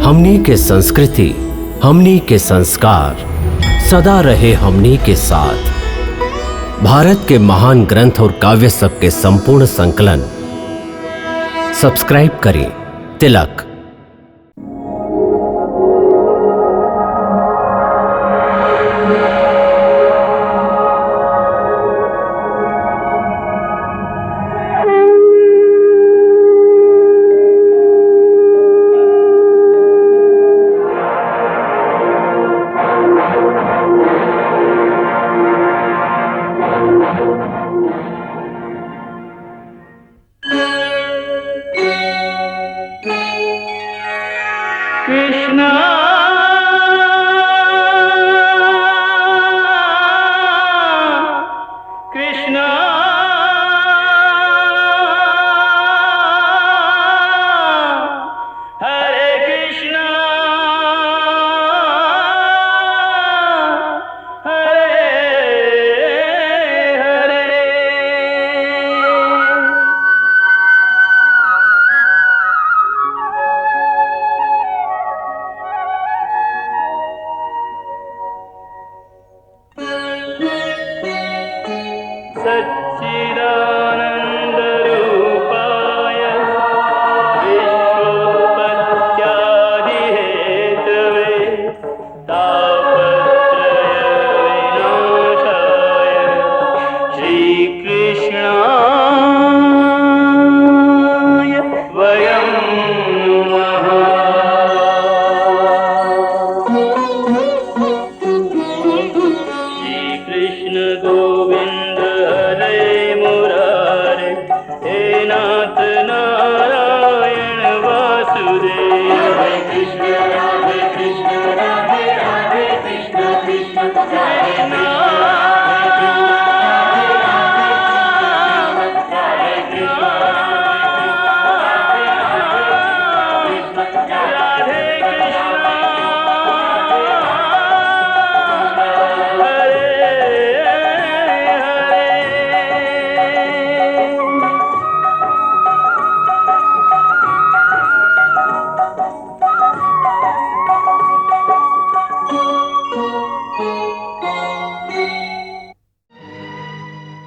हमनी के संस्कृति, हमनी के संस्कार सदा रहे हमनी के साथ। भारत के महान ग्रंथ और काव्य सब के संपूर्ण संकलन सब्सक्राइब करें तिलक। कृष्णा कृष्णा हरे कृष्णा हरे हरे। सच्चिदानन्दरूपाय विश्वोत्पत्त्यादिहेतवे तापत्रयविनाशाय श्रीकृष्णाय वयं नमः। श्रीकृष्ण गोविंद हरे मुरारे, हे नाथ नारायण वासुदेव। हरे कृष्ण राधे राधे कृष्ण कृष्ण हरे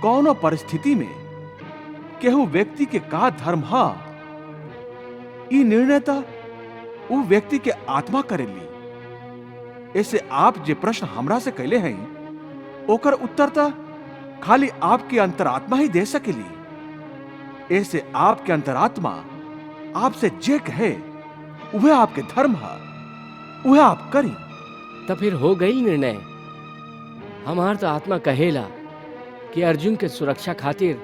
कौनो परिस्थिति में केहू व्यक्ति के का धर्म हा, ई निर्णयता वो व्यक्ति के आत्मा करेली। ऐसे आप जे प्रश्न हमरा से कैले हैं, ओकर उत्तरता खाली आपकी अंतरात्मा ही दे सकेली। ऐसे आपके अंतरात्मा आपसे जे कहे वह आपके धर्म हा, वह आप करी। तो फिर हो गई निर्णय। हमार तो आत्मा कहेला कि अर्जुन के सुरक्षा खातिर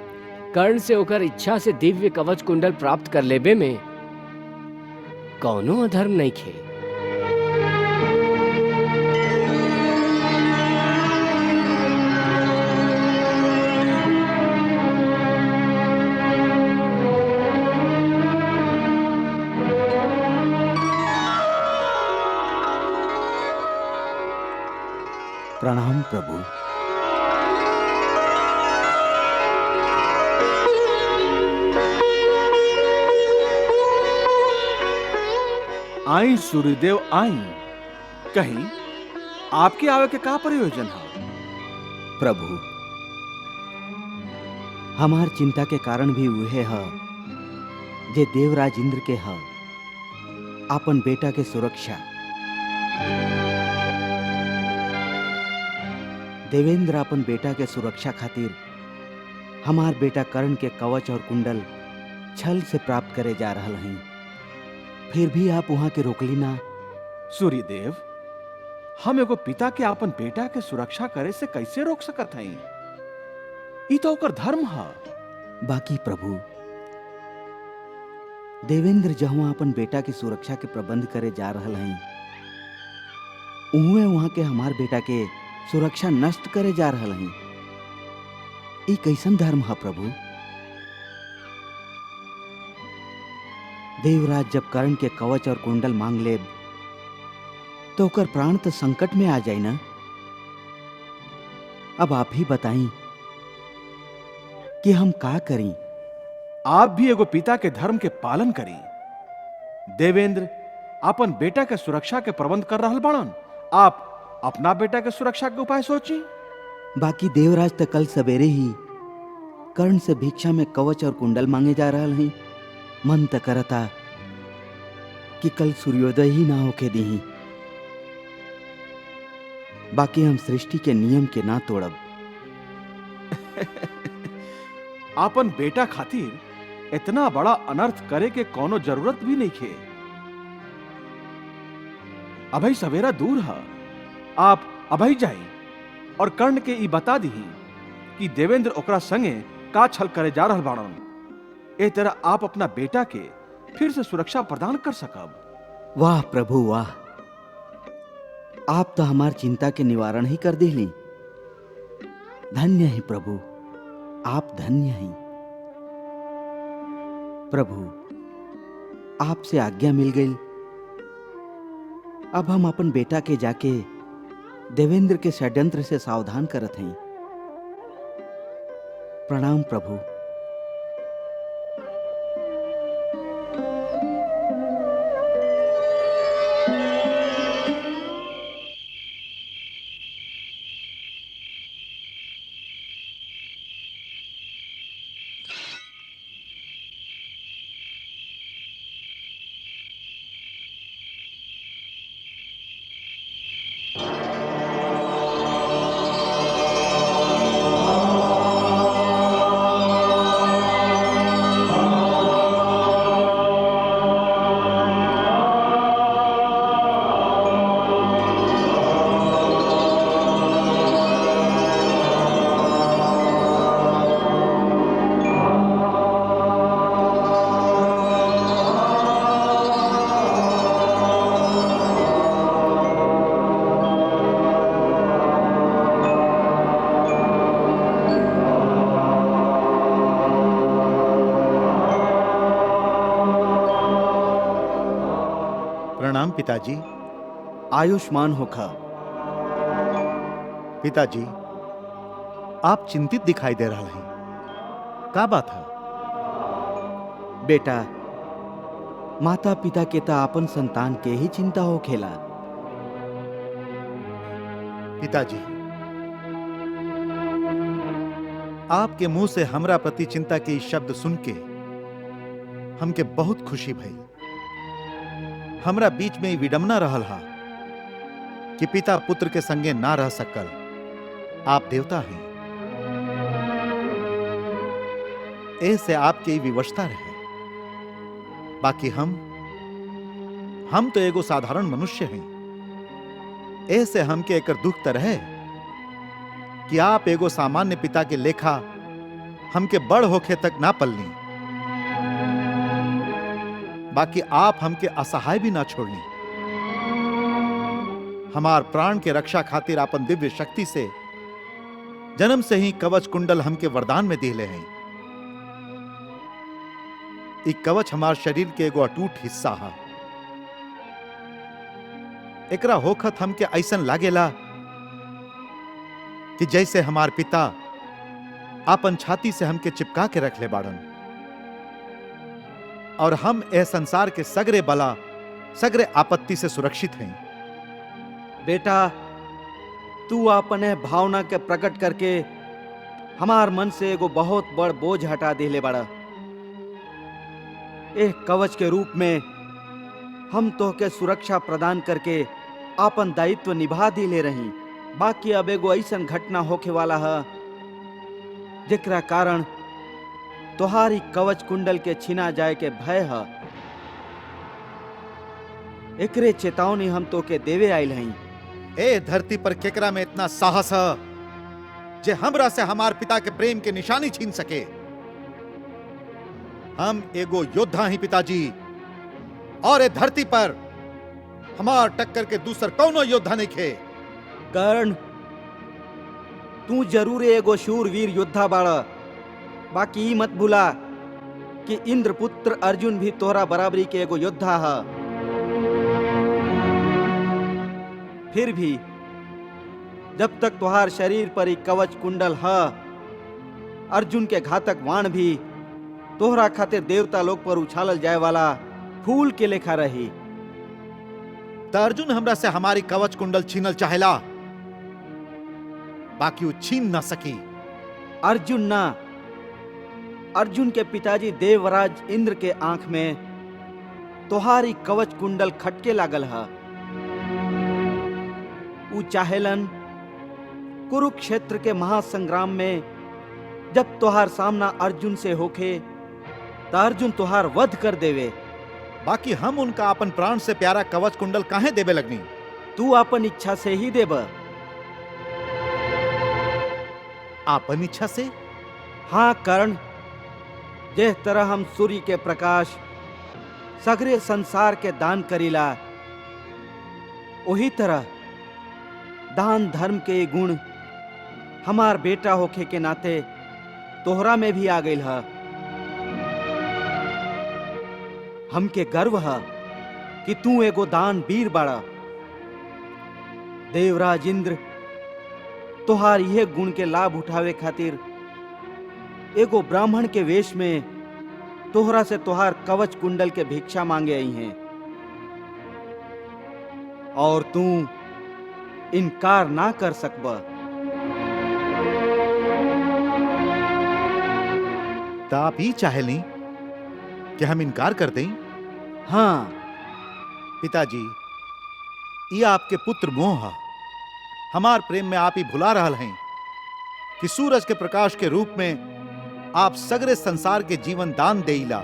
कर्ण से होकर इच्छा से दिव्य कवच कुंडल प्राप्त कर लेबे में कौनो अधर्म नहीं खे। प्रणाम प्रभु। आई सूर्यदेव आई, कहीं आपके आवे के का प्रयोजन है? प्रभु, हमार चिंता के कारण भी उहे है जे देवराज इंद्र के है अपन बेटा के सुरक्षा। देवेंद्र अपन बेटा के सुरक्षा खातिर हमार बेटा कर्ण के कवच और कुंडल छल से प्राप्त करे जा रहा हैं, फिर भी आप वहां के रोकली ना। सूर्यदेव, हम एगो पिता के अपन बेटा के सुरक्षा करे से कैसे रोक सकत हई? ई तो ओकर धर्म है। बाकी प्रभु, देवेंद्र जहाँ अपन बेटा की सुरक्षा के प्रबंध करे जा रहा हैं, उहे वहां के हमार बेटा के सुरक्षा नष्ट करे जा रहा हैं। ई कैसन धर्म है प्रभु? देवराज जब कर्ण के कवच और कुंडल मांग ले तो ओकर प्राण तो संकट में आ जाए ना। अब आप ही बताई कि हम का करी। आप भी एगो पिता के धर्म के पालन करी। देवेंद्र अपन बेटा के सुरक्षा के प्रबंध कर रहल बाड़न। आप अपना बेटा के सुरक्षा के उपाय सोची। बाकी देवराज तो कल सवेरे ही कर्ण से भिक्षा में कवच और कुंडल मांगे जा रहा हैं। मन तो करता कि कल सूर्योदय ही ना होके दी। बाकी हम सृष्टि के नियम के ना तोड़ब। आपन बेटा खातिर इतना बड़ा अनर्थ करे के कोनो जरूरत भी नहीं खे। अभी सवेरा दूर है। आप अभी जाई और कर्ण के ई बता दी कि देवेंद्र ओकरा संगे का छल करे जा रहल बाड़न। ए तरह आप अपना बेटा के फिर से सुरक्षा प्रदान कर सकब। वाह प्रभु वाह, आप तो हमार चिंता के निवारण ही कर देली। धन्य है प्रभु, आप धन्य हैं। प्रभु आपसे आज्ञा मिल गई। अब हम अपन बेटा के जाके देवेंद्र के षड्यंत्र से सावधान करत हैं। प्रणाम प्रभु। प्रणाम पिताजी। आयुष्मान होखा। पिताजी, आप चिंतित दिखाई दे रहा हैं। का बात है? बेटा, माता पिता के ता अपन संतान के ही चिंता हो खेला। पिताजी, आपके मुंह से हमरा प्रति चिंता के इस शब्द सुन के हमके बहुत खुशी भई। हमरा बीच में विडंबना रहल हा कि पिता पुत्र के संगे ना रह सकल। आप देवता हैं, ऐसे आपके विवशता रहे। बाकी हम तो एगो साधारण मनुष्य हैं। ऐसे हमके एकर दुख त रहे कि आप एगो सामान्य पिता के लेखा हमके बड़ होखे तक ना पलनी। बाकी आप हमके असहाय भी ना छोड़नी। हमार प्राण के रक्षा खातिर अपन दिव्य शक्ति से जन्म से ही कवच कुंडल हमके वरदान में दिले हैं। ई कवच हमार शरीर के एगो अटूट हिस्सा है। एकरा होखत हमके ऐसन लागेला कि जैसे हमार पिता अपन छाती से हमके चिपका के रख ले बाड़न, और हम ए संसार के सगरे बला सगरे आपत्ति से सुरक्षित हैं। बेटा, तू अपने भावना के प्रकट करके हमार मन से एगो बहुत बड़ बोझ हटा देले बड़ा। एक कवच के रूप में हम तोहके सुरक्षा प्रदान करके आपन दायित्व निभा दिले रही। बाकी अब एगो ऐसन घटना होखे वाला है जेकरा कारण तोहारी कवच कुंडल के छिना जाए के भय है। एकरे चेतावनी हम तोके देवे आइल हई। ए धरती पर केकरा में इतना साहस है जे हमरा से हमार पिता के प्रेम के निशानी छीन सके? हम एगो योद्धा ही पिताजी, और ए धरती पर हमार टक्कर के दूसर कौनो योद्धा नहीं खे। कर्ण, तू जरूर एगो शूरवीर योद्धा बाड़ा। बाकी ई मत भूला कि इंद्रपुत्र अर्जुन भी तोहरा बराबरी के एगो योद्धा है। फिर भी जब तक तुहार शरीर पर ही कवच कुंडल है, अर्जुन के घातक वाण भी तोहरा खातिर देवता लोक पर उछालल जाए वाला फूल के लेखा रही। त अर्जुन हमरा से हमारी कवच कुंडल छीनल चाहेला, बाकी वो छीन ना सकी। अर्जुन ना, अर्जुन के पिताजी देवराज इंद्र के आंख में तोहारी कवच कुंडल खटके लागल है। ऊ चाहेलन कुरुक्षेत्र के महासंग्राम में जब तोहार सामना अर्जुन से होखे तो अर्जुन तोहार वध कर देवे। बाकी हम उनका अपन प्राण से प्यारा कवच कुंडल काहे देवे लगनी? तू अपन इच्छा से ही देब। आपन इच्छा से? हाँ कर्ण, जिस तरह हम सूर्य के प्रकाश सगरे संसार के दान करीला, वही तरह दान धर्म के गुण हमार बेटा होखे के नाते तोहरा में भी आ गई है। हमके गर्व है कि तू एगो दान वीर बाड़ा। देवराज इंद्र तोहार यह गुण के लाभ उठावे खातिर एगो ब्राह्मण के वेश में तोहरा से तोहार कवच कुंडल के भिक्षा मांगे आई हैं, और तू इनकार ना कर सकबा। तो आप ही चाहेली कि हम इनकार कर दें? हाँ पिताजी, ये आपके पुत्र मोह है। हमार प्रेम में आप ही भुला रहल हैं कि सूरज के प्रकाश के रूप में आप सगरे संसार के जीवन दान देइला।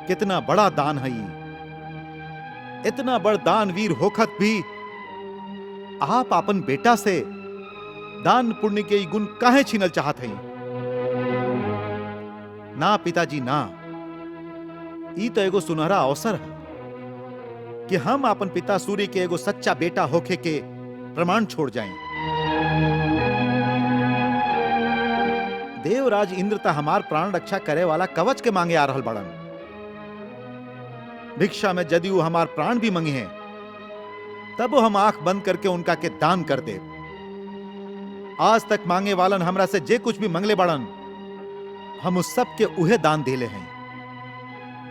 कितना बड़ा दान है ये। इतना बड़ दानवीर होखत भी आप अपन बेटा से दान पुण्य के गुण काहे छीनल चाहत हैं? ना पिताजी ना, ई तो एगो सुनहरा अवसर है कि हम अपन पिता सूर्य के एगो सच्चा बेटा होखे के प्रमाण छोड़ जाएं। देवराज इंद्र ता हमार प्राण रक्षा करे वाला कवच के मांगे आ रहल बड़न। भिक्षा में यदि वो हमार प्राण भी मंगे हैं, तब वो हम आंख बंद करके उनका के दान कर दे। आज तक मांगे वालन हमरा से जे कुछ भी मंगले बड़न, हम उस सब के उहे दान देले हैं।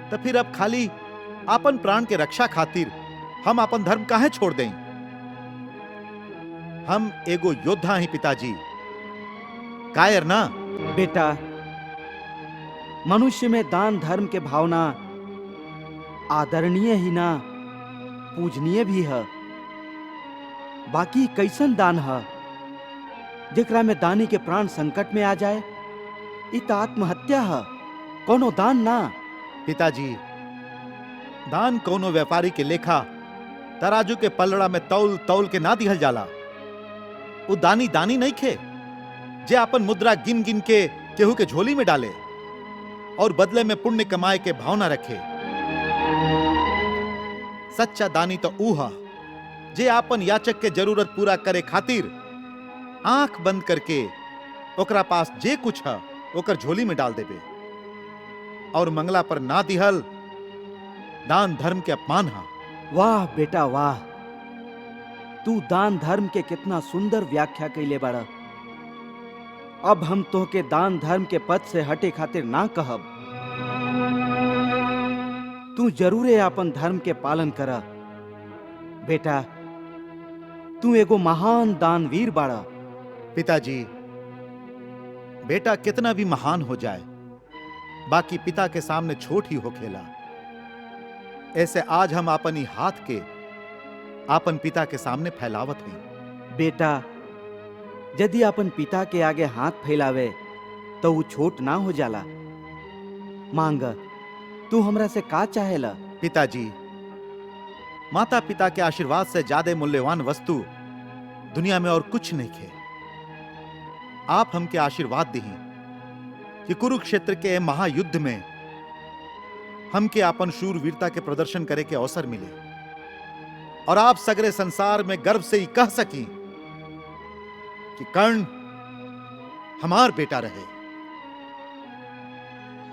तो फिर अब खाली अपन प्राण के रक्षा खातिर हम अपन धर्म काहे छोड़ दें? हम एगो योद्धा हैं पिताजी, कायर ना। बेटा, मनुष्य में दान धर्म के भावना आदरणीय ही ना पूजनीय भी है। बाकी कैसन दान है जेकरा में दानी के प्राण संकट में आ जाए? इ त आत्महत्या है, कोनो दान ना। पिताजी, दान कोनो व्यापारी के लेखा तराजू के पलड़ा में तौल तौल के ना दिहल जाला। वो दानी दानी नहीं खे जे अपन मुद्रा गिन गिन के केहू के झोली में डाले और बदले में पुण्य कमाए के भावना रखे। सच्चा दानी तो ऊ है जे अपन याचक के जरूरत पूरा करे खातिर आंख बंद करके ओकरा पास जे कुछ है ओकर झोली में डाल देवे, और मंगला पर ना दिहल दान धर्म के अपमान है। वाह बेटा वाह, तू दान धर्म के कितना सुंदर व्याख्या कैले बाड़ा। अब हम तोहके दान धर्म के पद से हटे खातिर ना कहब। तू जरूरे अपन धर्म के पालन करा। बेटा, तू एगो महान दानवीर बाड़ा। पिताजी, बेटा कितना भी महान हो जाए, बाकी पिता के सामने छोट ही हो खेला। ऐसे आज हम अपनी हाथ के अपन पिता के सामने फैलावत हैं। बेटा, यदि अपन पिता के आगे हाथ फैलावे तो वो छोट ना हो जाला। मांग, तू हमरा से का चाहेला? पिताजी, माता पिता के आशीर्वाद से ज्यादा मूल्यवान वस्तु दुनिया में और कुछ नहीं खे। आप हमके आशीर्वाद दी कि कुरुक्षेत्र के महायुद्ध में हमके अपन शूरवीरता के प्रदर्शन करे के अवसर मिले, और आप सगरे संसार में गर्व से ही कह सकी कि कर्ण हमार बेटा रहे।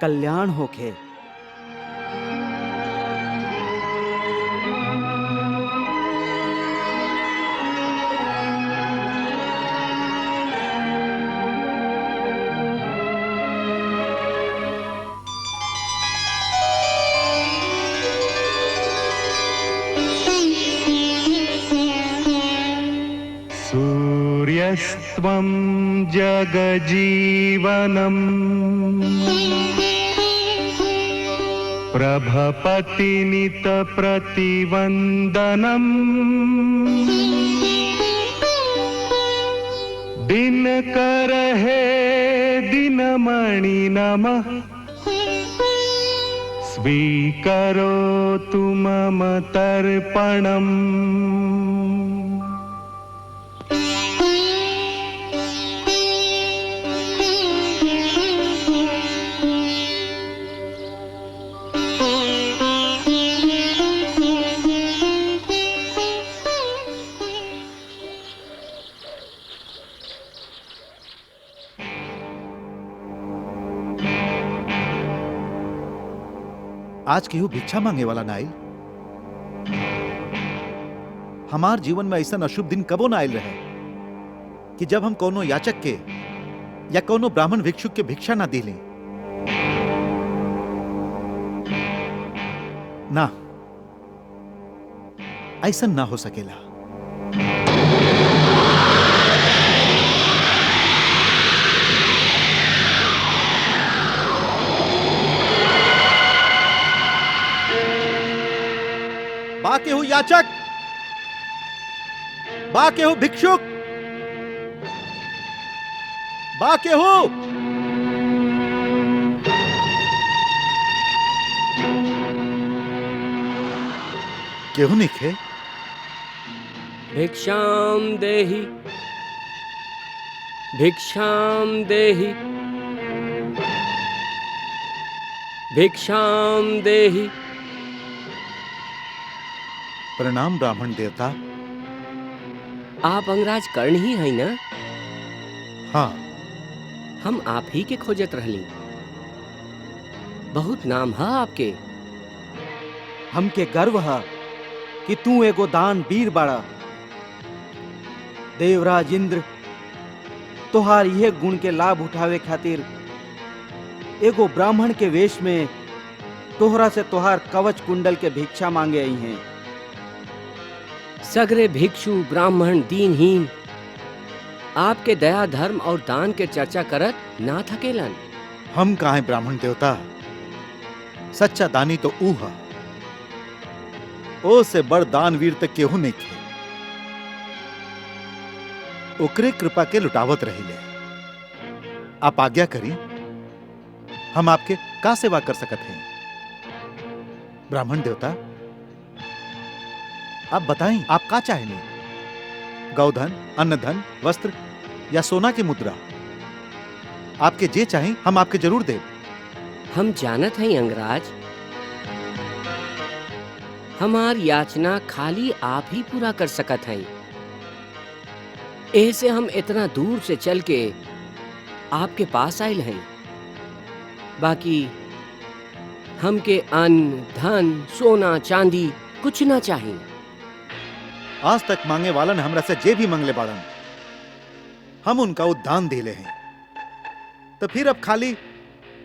कल्याण होखे। यस्त्वं जगजीवनम् प्रभपतिनितप्रतिवन्दनम् दिनकर हे दिनमणि नमः स्वीकरोतु मम तर्पणम्। आज केहू भिक्षा मांगे वाला ना आइल। हमार जीवन में ऐसा अशुभ दिन कबो ना आइल रहे कि जब हम कोनो याचक के या कोनो ब्राह्मण भिक्षुक के भिक्षा ना दिली। ना, ऐसा ना हो सकेला। बाके हो याचक, बाके हो भिक्षुक, बाके हो। केहू नहीं खे। भिक्षाम देहि, भिक्षाम देहि, भिक्षाम देहि। प्रणाम ब्राह्मण देवता। आप अंगराज कर्ण ही हैं ना? हाँ। हम आप ही के खोजत रहली। बहुत नाम है आपके। हमके गर्व है कि तू एगो दान वीर बाड़ा। देवराज इंद्र तोहार यह गुण के लाभ उठावे खातिर एगो ब्राह्मण के वेश में तोहरा से तोहार कवच कुंडल के भिक्षा मांगे आई हैं। सगरे भिक्षु ब्राह्मण दीनहीन आपके दया धर्म और दान के चर्चा करत ना थकेलन। हम कहाँ हैं ब्राह्मण देवता? सच्चा दानी तो ऊ है। ओ से बड़ दानवीर तक केहू नहीं खे। ओकरे कृपा के लुटावत रहिले। आप आज्ञा करी, हम आपके का सेवा कर सकत हैं? ब्राह्मण देवता आप बताएं, आप का चाहेंगे? गौधन, अन्नधन, वस्त्र या सोना की मुद्रा? आपके जे चाहें हम आपके जरूर दें। हम जानत हैं अंगराज, हमार याचना खाली आप ही पूरा कर सकत हैं। ऐसे हम इतना दूर से चल के आपके पास आयल हैं। बाकी हमके अन्न धन सोना चांदी कुछ ना चाहिए। आज तक मांगे वालन हमरा से जे भी मंगले बाड़न हम उनका उद्दान दिले हैं। तो फिर अब खाली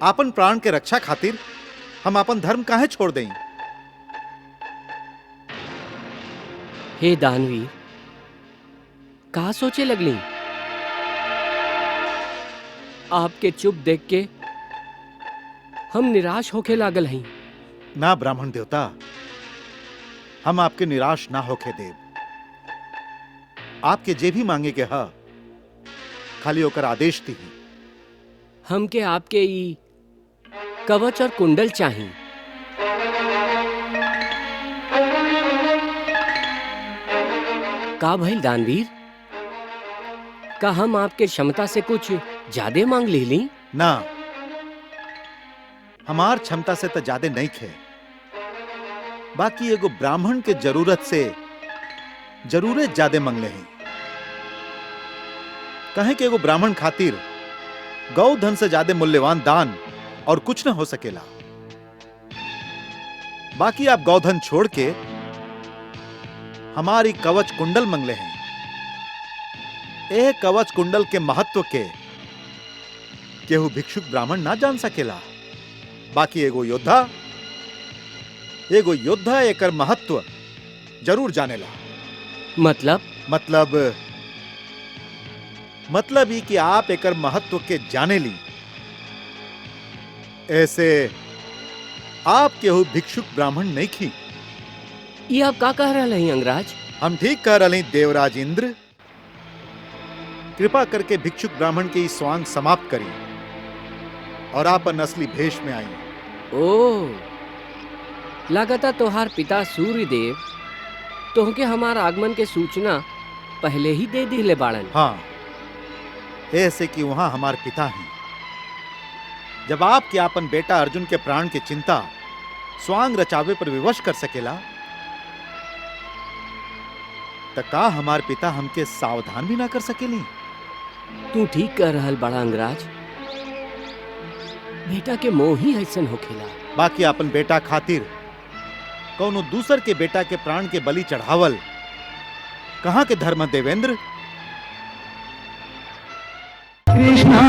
आपन प्राण के रक्षा खातिर हम आपन धर्म काहे छोड़ दें? हे दानवीर, का सोचे लगली? आपके चुप देख के हम निराश होके लागल हैं। ना ब्राह्मण देवता, हम आपके निराश ना होके देव। आपके जे भी मांगे के हा खाली होकर आदेश दी। हमके आपके ई कवच और कुंडल चाहिए। का भइल दानवीर, का हम आपके क्षमता से कुछ ज्यादा मांग ली? ना, हमार क्षमता से तो ज्यादा नहीं खे। बाकी एगो ब्राह्मण के जरूरत से जरूरत ज्यादा मंगले हैं। कहे कि एगो ब्राह्मण खातिर गौधन से ज्यादा मूल्यवान दान और कुछ न हो सकेला। बाकी आप गौधन छोड़ के हमारी कवच कुंडल मंगले हैं। यह कवच कुंडल के महत्व के केहू भिक्षुक ब्राह्मण ना जान सकेला। बाकी एगो योद्धा एकर महत्व जरूर जानेला। मतलब मतलब ही कि आप एकर महत्व के जाने ली। ऐसे आप केहू भिक्षुक ब्राह्मण नहीं खी। ये आप का कह रहे हैं अंगराज? हम ठीक कह रहे हैं देवराज इंद्र। कृपा करके भिक्षुक ब्राह्मण के इस स्वांग समाप्त करी और आप असली भेष में आई। ओ, लगाता तोहार पिता सूर्य देव तोहके हमार आगमन के सूचना पहले ही दे दिले बाड़न। हाँ, ऐसे कि वहां हमारे पिता हैं। जब आपके आपन बेटा अर्जुन के प्राण की चिंता स्वांग रचावे पर विवश कर सकेला, त का हमार पिता हमके सावधान भी ना कर सकेली? तू ठीक कह रहल बड़ा अंगराज। बेटा के मोह ही ऐसन होखेला। बाकी अपन बेटा खातिर कौनो दूसर के बेटा के प्राण के बलि चढ़ावल कहां के धर्म देवेंद्र? कृष्णा